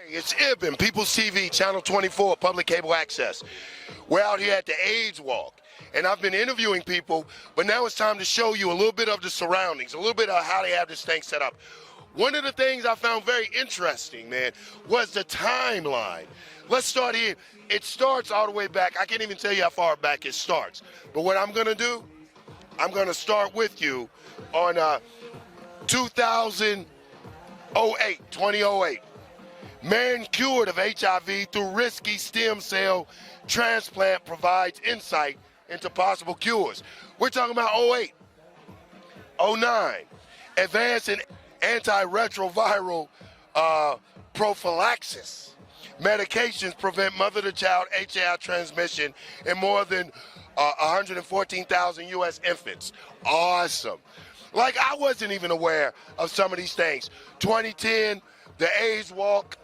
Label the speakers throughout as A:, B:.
A: It's Ibn, People's TV, Channel 24, public cable access. We're out here at the AIDS Walk, and I've been interviewing people, but now it's time to show you a little bit of the surroundings, a little bit of how they have this thing set up. One of the things I found very interesting, man, was the timeline. Let's start here. It starts all the way back. I can't even tell you how far back it starts. But what I'm going to do, I'm going to start with you on 2008. Man cured of HIV through risky stem cell transplant provides insight into possible cures. We're talking about 08, 09. Advance in antiretroviral prophylaxis. Medications prevent mother-to-child HIV transmission in more than 114,000 U.S. infants. Awesome. Like, I wasn't even aware of some of these things. 2010, the AIDS Walk.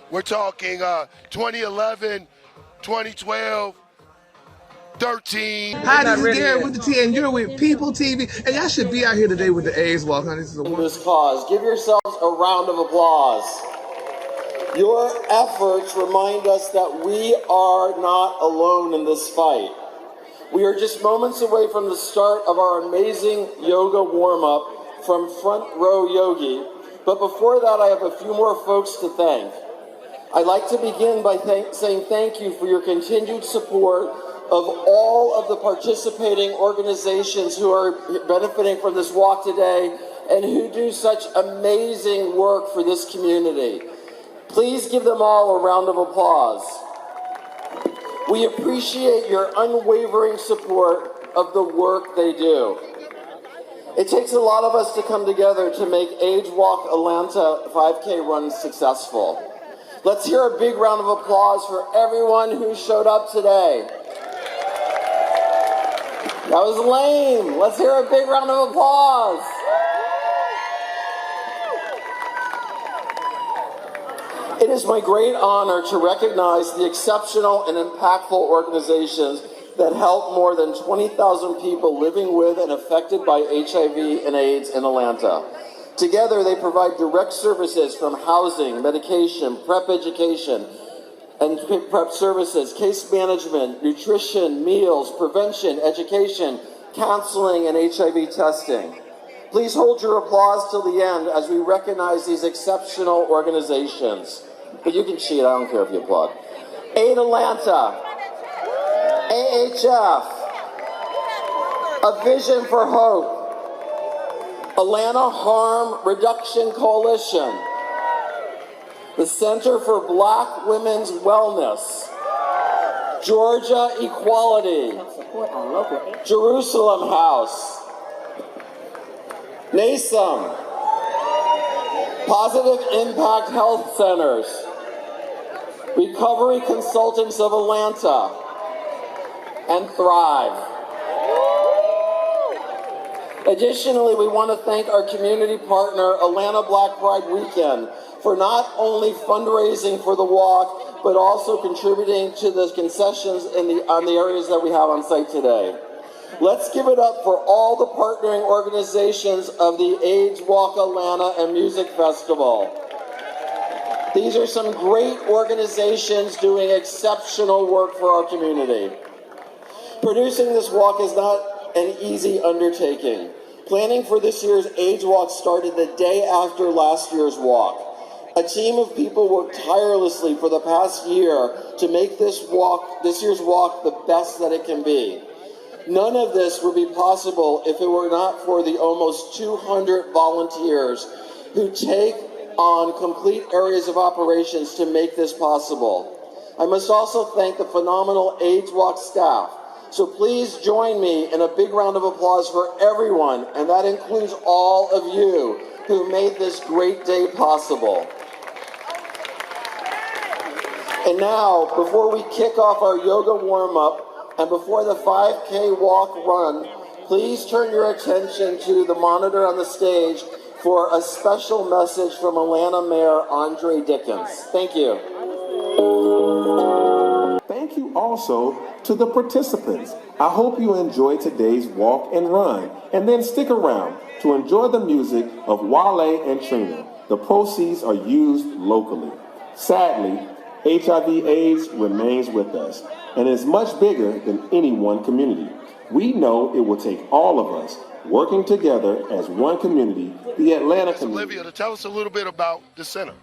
A: We're talking 2011, 2012, 13.
B: Hi, this is Gary with the T, and you're with People TV, and y'all should be out here today with the AIDS Walk. Honey, this is
C: this cause. Give yourselves a round of applause. Your efforts remind us that we are not alone in this fight. We are just moments away from the start of our amazing yoga warm-up from Front Row Yogi. But before that, I have a few more folks to thank. I'd like to begin by saying thank you for your continued support of all of the participating organizations who are benefiting from this walk today and who do such amazing work for this community. Please give them all a round of applause. We appreciate your unwavering support of the work they do. It takes a lot of us to come together to make AIDS Walk Atlanta 5K run successful. Let's hear a big round of applause for everyone who showed up today. That was lame. Let's hear a big round of applause. It is my great honor to recognize the exceptional and impactful organizations that help more than 20,000 people living with and affected by HIV and AIDS in Atlanta. Together, they provide direct services from housing, medication, PrEP education, and PrEP services, case management, nutrition, meals, prevention, education, counseling, and HIV testing. Please hold your applause till the end as we recognize these exceptional organizations. But you can cheat, I don't care if you applaud. AIDS Atlanta, AHF, A Vision for Hope, Atlanta Harm Reduction Coalition, the Center for Black Women's Wellness, Georgia Equality, Jerusalem House, NASM, Positive Impact Health Centers, Recovery Consultants of Atlanta, and Thrive. Additionally, we want to thank our community partner, Atlanta Black Pride Weekend, for not only fundraising for the walk, but also contributing to the concessions on the areas that we have on site today. Let's give it up for all the partnering organizations of the AIDS Walk Atlanta and Music Festival. These are some great organizations doing exceptional work for our community. Producing this walk is not an easy undertaking. Planning for this year's AIDS Walk started the day after last year's walk. A team of people worked tirelessly for the past year to make this year's walk the best that it can be. None of this would be possible if it were not for the almost 200 volunteers who take on complete areas of operations to make this possible. I must also thank the phenomenal AIDS Walk staff. So please join me in a big round of applause for everyone, and that includes all of you who made this great day possible. And now, before we kick off our yoga warm-up, and before the 5K walk run, please turn your attention to the monitor on the stage for a special message from Atlanta Mayor Andre Dickens. Thank you.
D: Thank you also to the participants. I hope you enjoyed today's walk and run, and then stick around to enjoy the music of Wale and Trina. The proceeds are used locally. Sadly, HIV/AIDS remains with us and is much bigger than any one community. We know it will take all of us working together as one community, the Atlanta community.
A: Olivia, to tell us a little bit about the center.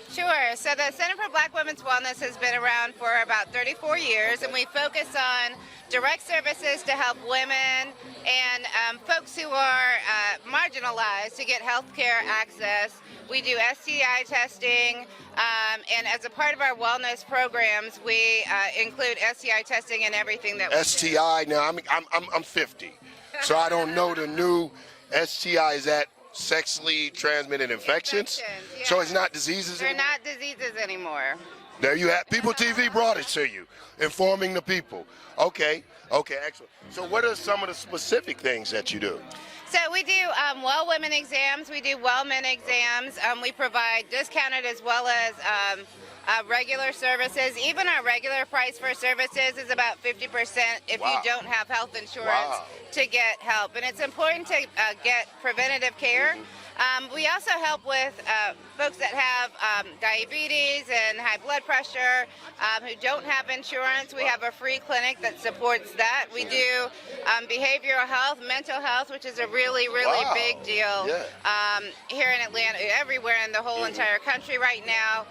E: Sure. So the Center for Black Women's Wellness has been around for about 34 years, and we focus on direct services to help women and folks who are marginalized to get health care access. We do STI testing, and as a part of our wellness programs, we include STI testing in everything that we do.
A: STI, now I'm 50, so I don't know the new STI. Is that sexually transmitted infections?
E: Yeah.
A: So it's not diseases
E: They're
A: anymore?
E: not diseases anymore.
A: There you have, Peopletv brought it to you, informing the people. Okay, excellent. So what are some of the specific things that you do?
E: So we do well women exams, we do well men exams, we provide discounted as well as regular services. Even our regular price for services is about 50% if
A: Wow.
E: you don't have health insurance
A: Wow.
E: to get help. And it's important to get preventative care. We also help with folks that have diabetes and high blood pressure who don't have insurance. We have a free clinic that supports that. We do behavioral health, mental health, which is a really
A: Wow.
E: big deal here in Atlanta, everywhere in the whole entire country right now.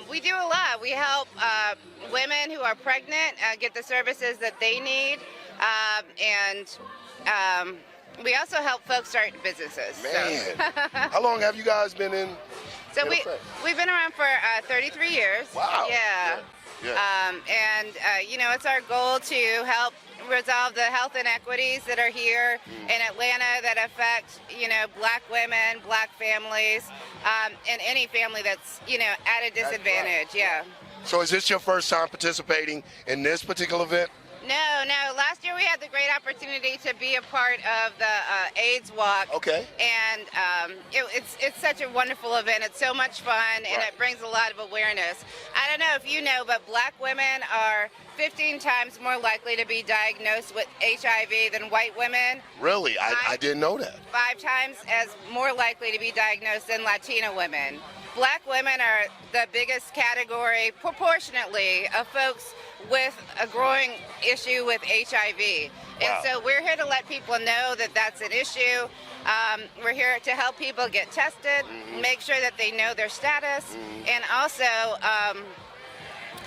E: We do a lot. We help women who are pregnant get the services that they need, and we also help folks start businesses.
A: Man, how long have you guys been in?
E: So we've been around for 33 years.
A: Wow.
E: Yeah. It's our goal to help resolve the health inequities that are here in Atlanta that affect, Black women, Black families, and any family that's, at a disadvantage. Yeah.
A: So is this your first time participating in this particular event?
E: No. Last year we had the great opportunity to be a part of the AIDS Walk.
A: Okay.
E: And it's such a wonderful event. It's so much fun, and it brings a lot of awareness. I don't know if you know, but Black women are 15 times more likely to be diagnosed with HIV than white women.
A: Really? I didn't know that.
E: 5 times as more likely to be diagnosed than Latina women. Black women are the biggest category proportionately of folks with a growing issue with HIV. And so we're here to let people know that that's an issue. We're here to help people get tested, make sure that they know their status, and also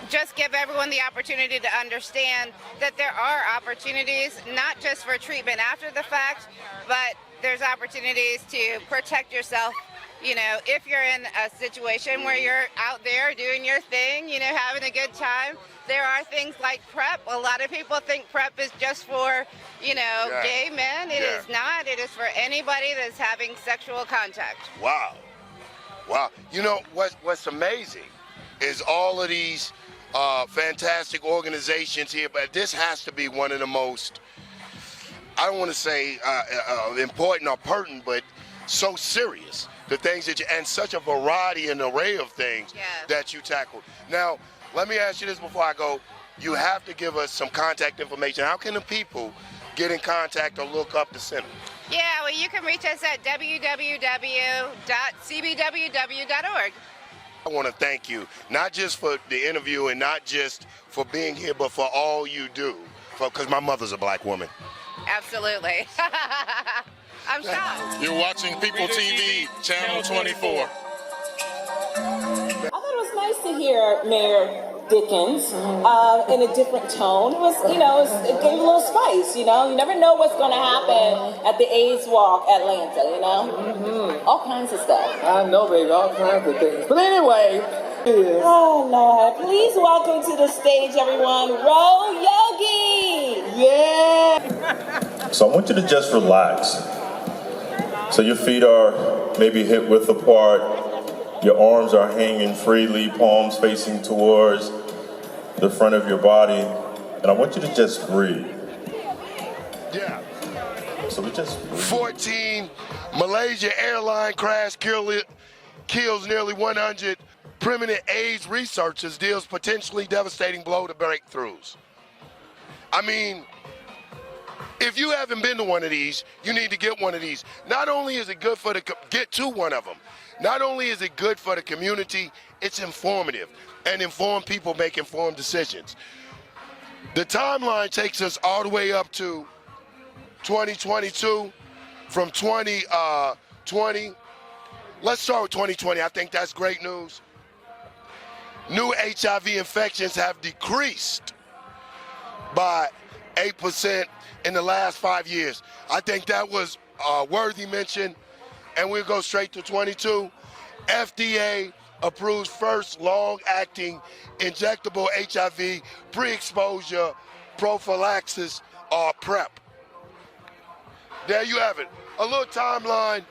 E: just give everyone the opportunity to understand that there are opportunities, not just for treatment after the fact, but there's opportunities to protect yourself. If you're in a situation where you're out there doing your thing, having a good time, there are things like PrEP. A lot of people think PrEP is just for, gay men. It is not. It is for anybody that's having sexual contact.
A: Wow. What's amazing is all of these fantastic organizations here, but this has to be one of the most, I don't want to say important or pertinent, but so serious. The things that and such a variety and array of things that you tackle. Now, let me ask you this before I go. You have to give us some contact information. How can the people get in contact or look up the center?
E: Yeah, well, you can reach us at www.cbww.org.
A: I want to thank you, not just for the interview and not just for being here, but for all you do, because my mother's a Black woman.
E: Absolutely. I'm shocked.
F: You're watching Peopletv, Channel 24.
G: I thought it was nice to hear Mayor Dickens in a different tone. It was, it gave a little spice, You never know what's going to happen at the AIDS Walk Atlanta, All kinds of stuff.
H: I know, baby, all kinds of things. But anyway.
G: Oh, Lord. Please welcome to the stage, everyone, Ro Yogi.
H: Yeah.
I: So I want you to just relax. So your feet are maybe hip width apart. Your arms are hanging freely, palms facing towards the front of your body. And I want you to just breathe.
A: Yeah.
I: So we just breathe.
A: 14 Malaysia airline crash kills nearly 100 permanent AIDS researchers, deals potentially devastating blow to breakthroughs. I mean, if you haven't been to one of these, you need to get one of these. Not only is it good for get to one of them, Not only is it good for the community, it's informative, and informed people make informed decisions. The timeline takes us all the way up to 2022, from 2020. Let's start with 2020. I think that's great news. New HIV infections have decreased by 8% in the last 5 years. I think that was a worthy mention. And we'll go straight to 22. FDA approves first long-acting injectable HIV pre-exposure prophylaxis or PrEP. There you have it. A little timeline.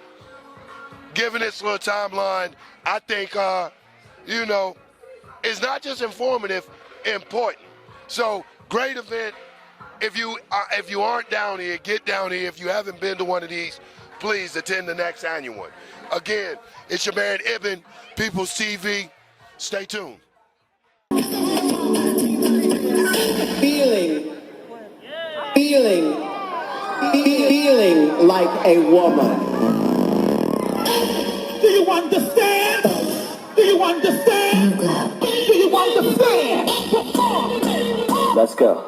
A: Given this little timeline, I think, you know, it's not just informative, important. So, great event. If you aren't down here, get down here. If you haven't been to one of these, please attend the next annual one. Again, it's your man Ibn, Peopletv TV. Stay tuned.
H: Feeling like a woman. Do you understand? Do you understand? Do you understand? Let's go.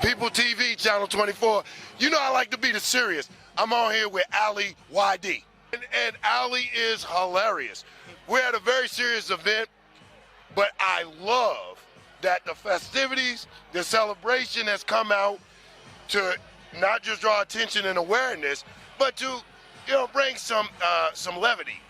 A: Peopletv TV, Channel 24. You know I like to be the serious. I'm on here with Ali YD. And Ali is hilarious. We're at a very serious event, but I love that the festivities, the celebration has come out to not just draw attention and awareness, but to, you know, bring some levity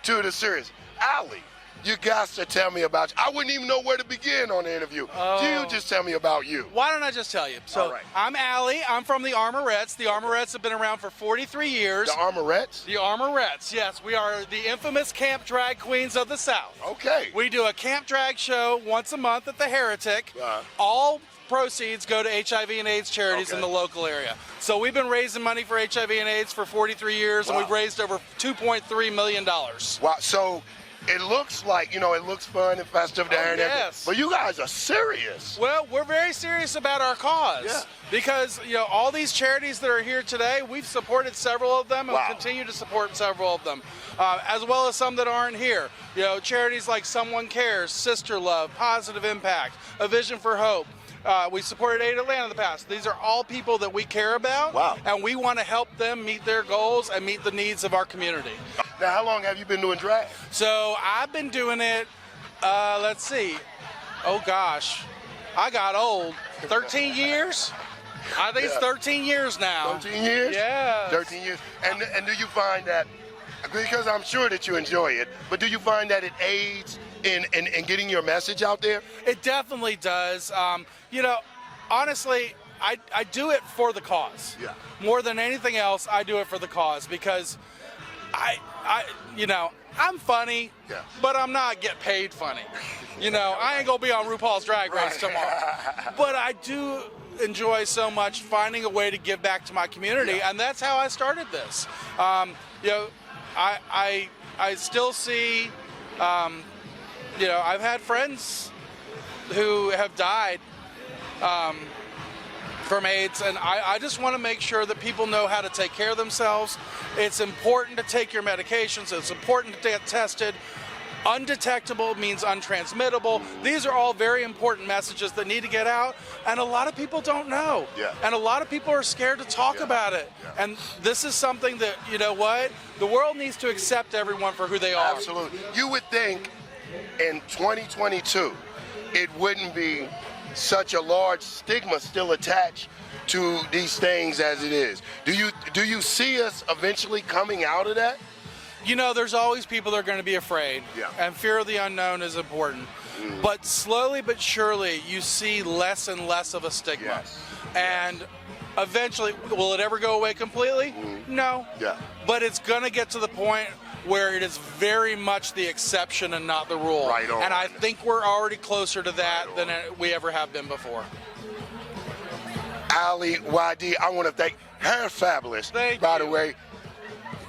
A: to the series. Ali, you got to tell me about you. I wouldn't even know where to begin on the interview. You just tell me about you.
J: Why don't I just tell you? So, I'm Ali. I'm from the Armorettes. The Armorettes have been around for 43 years.
A: The Armorettes?
J: The Armorettes, yes. We are the infamous camp drag queens of the South.
A: Okay.
J: We do a camp drag show once a month at the Heretic. All proceeds go to HIV and AIDS charities in the local area. So we've been raising money for HIV and AIDS for 43 years, and we've raised over $2.3 million.
A: Wow. So it looks like, you know, it looks fun and festive there and everything. But you guys are serious.
J: Well, we're very serious about our cause because, you know, all these charities that are here today, we've supported several of them and we'll continue to support several of them, as well as some that aren't here. You know, charities like Someone Cares, Sister Love, Positive Impact, A Vision for Hope. We supported Aid Atlanta in the past. These are all people that we care about, and we want to help them meet their goals and meet the needs of our community.
A: Now, how long have you been doing drag?
J: So I've been doing it, let's see, oh gosh, I got old. 13 years? I think it's 13 years now.
A: 13 years?
J: Yeah.
A: 13 years. And do you find that, because I'm sure that you enjoy it, but do you find that it aids in getting your message out there?
J: It definitely does. You know, honestly, I do it for the cause.
A: Yeah.
J: More than anything else, I do it for the cause because you know, I'm funny, but I'm not get paid funny. You know, I ain't gonna be on RuPaul's Drag Race tomorrow. But I do enjoy so much finding a way to give back to my community, and that's how I started this. You know, I still see, you know, I've had friends who have died from AIDS, and I just want to make sure that people know how to take care of themselves. It's important to take your medications. It's important to get tested. Undetectable means untransmittable. These are all very important messages that need to get out, and a lot of people don't know. And a lot of people are scared to talk about it. And this is something that, you know what, the world needs to accept everyone for who they are.
A: Absolutely. You would think in 2022 it wouldn't be such a large stigma still attached to these things as it is. Do you see us eventually coming out of that?
J: You know, there's always people that are going to be afraid, and fear of the unknown is important. But slowly but surely, you see less and less of a stigma. And eventually, will it ever go away completely? No. But it's going to get to the point where it is very much the exception and not the rule.
A: Right on.
J: And I think we're already closer to that than we ever have been before.
A: Ali, YD, I want to thank her. Fabulous. By the way,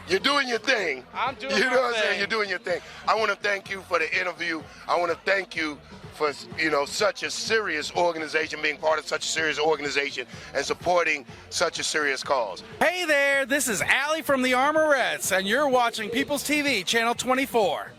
A: you're doing your thing.
J: I'm doing
A: You know
J: my
A: what I'm
J: thing.
A: saying? You're doing your thing. I want to thank you for the interview. I want to thank you for, you know, such a serious organization, being part of such a serious organization and supporting such a serious cause.
J: Hey there, this is Ali from the Armorettes, and you're watching People's TV, Channel 24.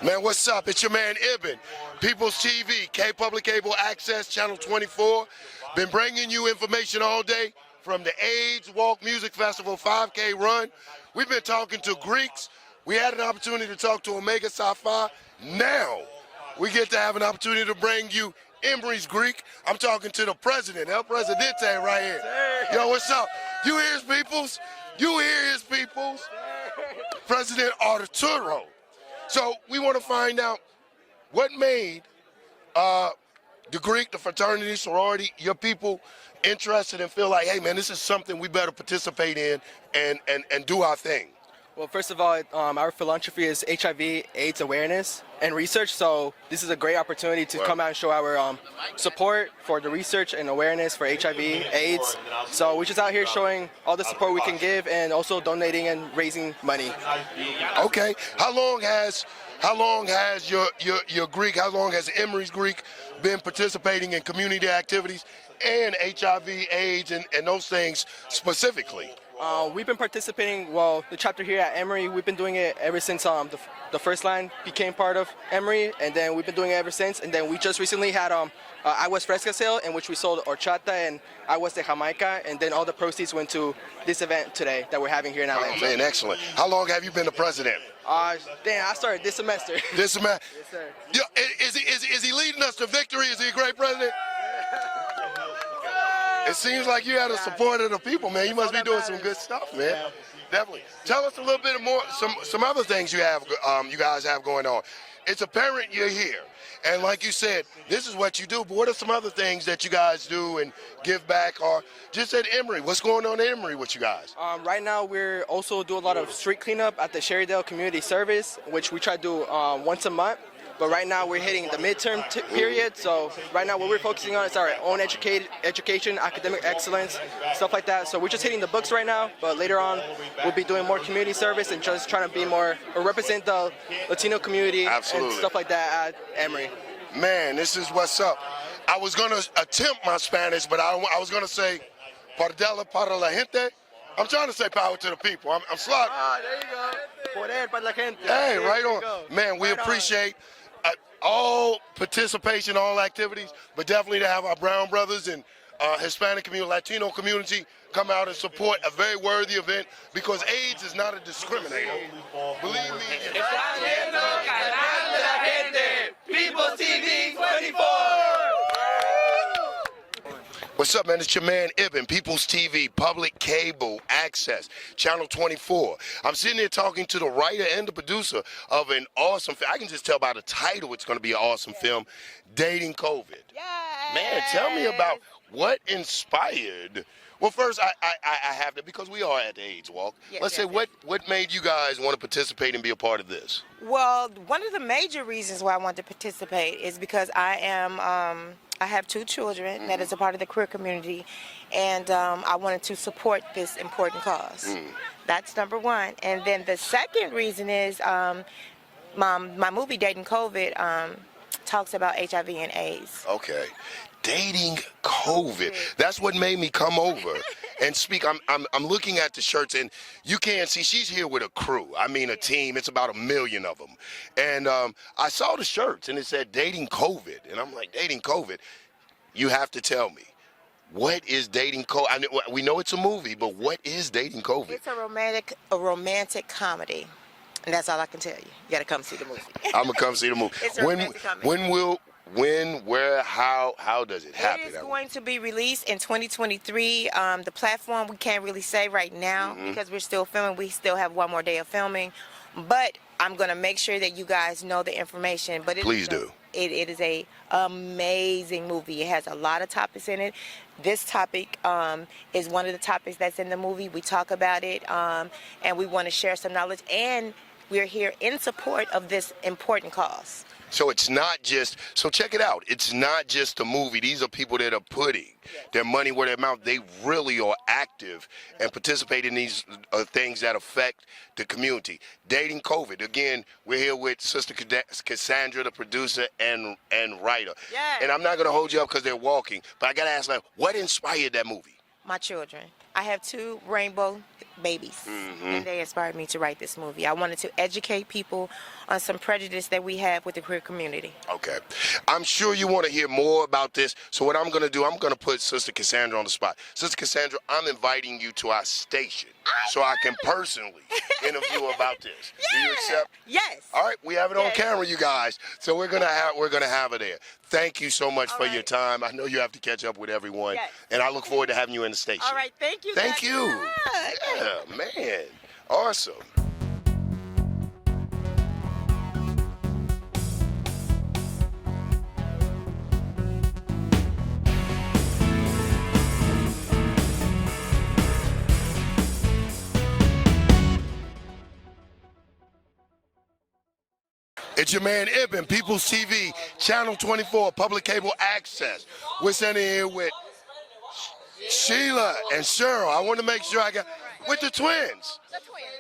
A: Man, what's up? It's your man Ibn. People's TV, Public Cable Access, Channel 24. Been bringing you information all day from the AIDS Walk Music Festival 5K run. We've been talking to Greeks. We had an opportunity to talk to Omega Psi Phi. Now we get to have an opportunity to bring you Emory's Greek. I'm talking to the president, El Presidente right here. Yo, what's up? You hear his peoples? You hear his peoples? President Arturo. So we want to find out what made the Greek, the fraternity, sorority, your people interested and feel like, hey man, this is something we better participate in and do our thing.
K: Well, first of all, our philanthropy is HIV/AIDS awareness and research, so this is a great opportunity to come out and show our support for the research and awareness for HIV/AIDS. So we're just out here showing all the support we can give and also donating and raising money.
A: Okay, how long has your Greek, how long has Emory's Greek been participating in community activities and HIV/AIDS and those things specifically?
K: We've been participating, well, the chapter here at Emory, we've been doing it ever since the first line became part of Emory, and then we've been doing it ever since. And then we just recently had Aguas Fresca sale, in which we sold horchata and Aguas de Jamaica, and then all the proceeds went to this event today that we're having here in LA.
A: Oh, man, excellent. How long have you been the president?
K: Damn, I started this semester.
A: This semester?
K: Yes, sir.
A: Yo, is he leading us to victory? Is he a great president? It seems like you have the support of the people, man. You must be doing some good stuff, man. Definitely. Tell us a little bit more, some other things you guys have going on. It's apparent you're here, and like you said, this is what you do. But what are some other things that you guys do and give back, or just at Emory? What's going on at Emory with you guys?
K: Right now, we're also do a lot of street cleanup at the Sherrydale Community Service, which we try to do once a month. But right now we're hitting the midterm period, so right now what we're focusing on is our own education, academic excellence, stuff like that. So we're just hitting the books right now, but later on we'll be doing more community service and just trying to be more, or represent the Latino community and stuff like that at Emory.
A: Man, this is what's up. I was going to attempt my Spanish, but I was going to say, Pardela para la gente. I'm trying to say power to the people. I'm slow.
K: There you go. Poder para la gente.
A: Hey, right on. Man, we appreciate all participation, all activities, but definitely to have our brown brothers and Hispanic community, Latino community come out and support a very worthy event, because AIDS is not a discriminator. Believe me.
H: People's TV 24.
A: What's up, man? It's your man Ibn, People's TV, Public Cable Access, Channel 24. I'm sitting here talking to the writer and the producer of an awesome film. I can just tell by the title it's going to be an awesome film, Dating COVID. Yay! Man, tell me about what inspired. Well, first, I have to, because we are at the AIDS Walk.
L: Yes,
A: Let's say, what made you guys want to participate and be a part of this?
L: Well, one of the major reasons why I wanted to participate is because I am I have 2 children that is a part of the queer community, and I wanted to support this important cause. That's number one. And then the second reason is my movie Dating COVID talks about HIV and AIDS.
A: Okay. Dating COVID. That's what made me come over and speak. I'm looking at the shirts, and you can't see. She's here with a crew. I mean, a team. It's about 1 million of them. And I saw the shirts, and it said Dating COVID. And I'm like, Dating COVID? You have to tell me. What is Dating COVID? I mean, we know it's a movie, but what is Dating COVID?
L: It's a romantic comedy. And that's all I can tell you. You got to come see the movie.
A: I'm going to come see the movie.
L: It's a romantic comedy.
A: When, where, how does it happen?
L: It is going to be released in 2023. The platform we can't really say right now because we're still filming. We still have 1 more day of filming. But I'm going to make sure that you guys know the information. But
A: Please do.
L: It is a amazing movie. It has a lot of topics in it. This topic is one of the topics that's in the movie. We talk about it, and we want to share some knowledge. And we're here in support of this important cause.
A: So it's not just, so check it out. It's not just a movie. These are people that are putting their money where their mouth. They really are active and participate in these things that affect the community. Dating COVID. Again, we're here with Sister Cassandra, the producer and writer.
L: Yes.
A: And I'm not going to hold you up because they're walking, but I got to ask, like, what inspired that movie?
L: My children. I have 2 rainbow babies, and they inspired me to write this movie. I wanted to educate people on some prejudice that we have with the queer community.
A: Okay. I'm sure you want to hear more about this, so what I'm going to do, I'm going to put Sister Cassandra on the spot. Sister Cassandra, I'm inviting you to our station so I can personally interview about this. Do you accept?
L: Yes.
A: All right, we have it on camera, you guys. So we're gonna have it there. Thank you so much for your time. I know you have to catch up with everyone, and I look forward to having you in the station.
L: All right, thank you.
A: Thank you. Yeah, man, awesome. It's your man Ibn, Peopletv TV, Channel 24, public cable access. We're sitting here with Sheila and Cheryl. I want to make sure I got with the twins.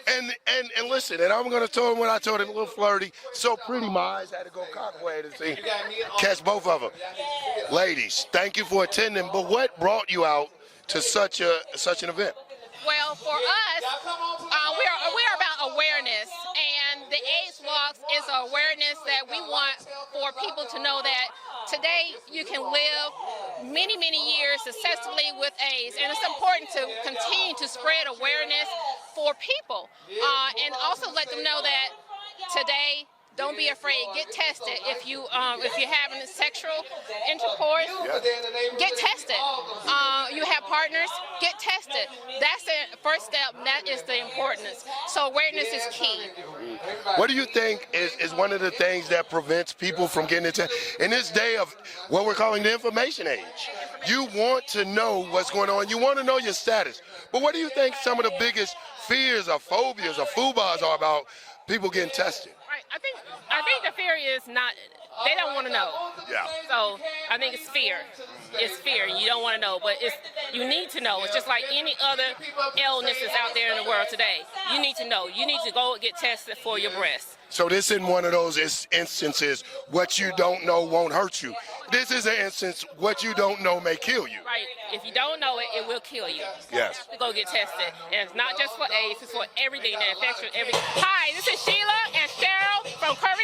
A: And listen, and I'm gonna tell him what I told him, a little flirty, so pretty my eyes had to go cockway to see catch both of them. Ladies, thank you for attending. But what brought you out to such an event?
M: Well, for us, we are about awareness, and the AIDS Walks is an awareness that we want for people to know that today you can live many, many years successfully with AIDS, and it's important to continue to spread awareness for people, and also let them know that today, don't be afraid. Get tested. If you're having sexual intercourse, get tested. You have partners, get tested. That's the first step. That is the importance. So awareness is key.
A: What do you think is one of the things that prevents people from getting into in this day of what we're calling the information age? You want to know what's going on. You want to know your status. But what do you think some of the biggest fears or phobias or foobas are about people getting tested?
M: Right. I think the fear is not, they don't want to know.
A: Yeah.
M: So I think it's fear. It's fear. You don't want to know, but you need to know. It's just like any other illnesses out there in the world today. You need to know. You need to go get tested for your breast.
A: So this isn't one of those instances, what you don't know won't hurt you. This is an instance, what you don't know may kill you.
M: Right. If you don't know it, it will kill you.
A: Yes.
M: You have to go get tested. And it's not just for AIDS, it's for everything that affects you. Hi, this is Sheila and Cheryl from Curry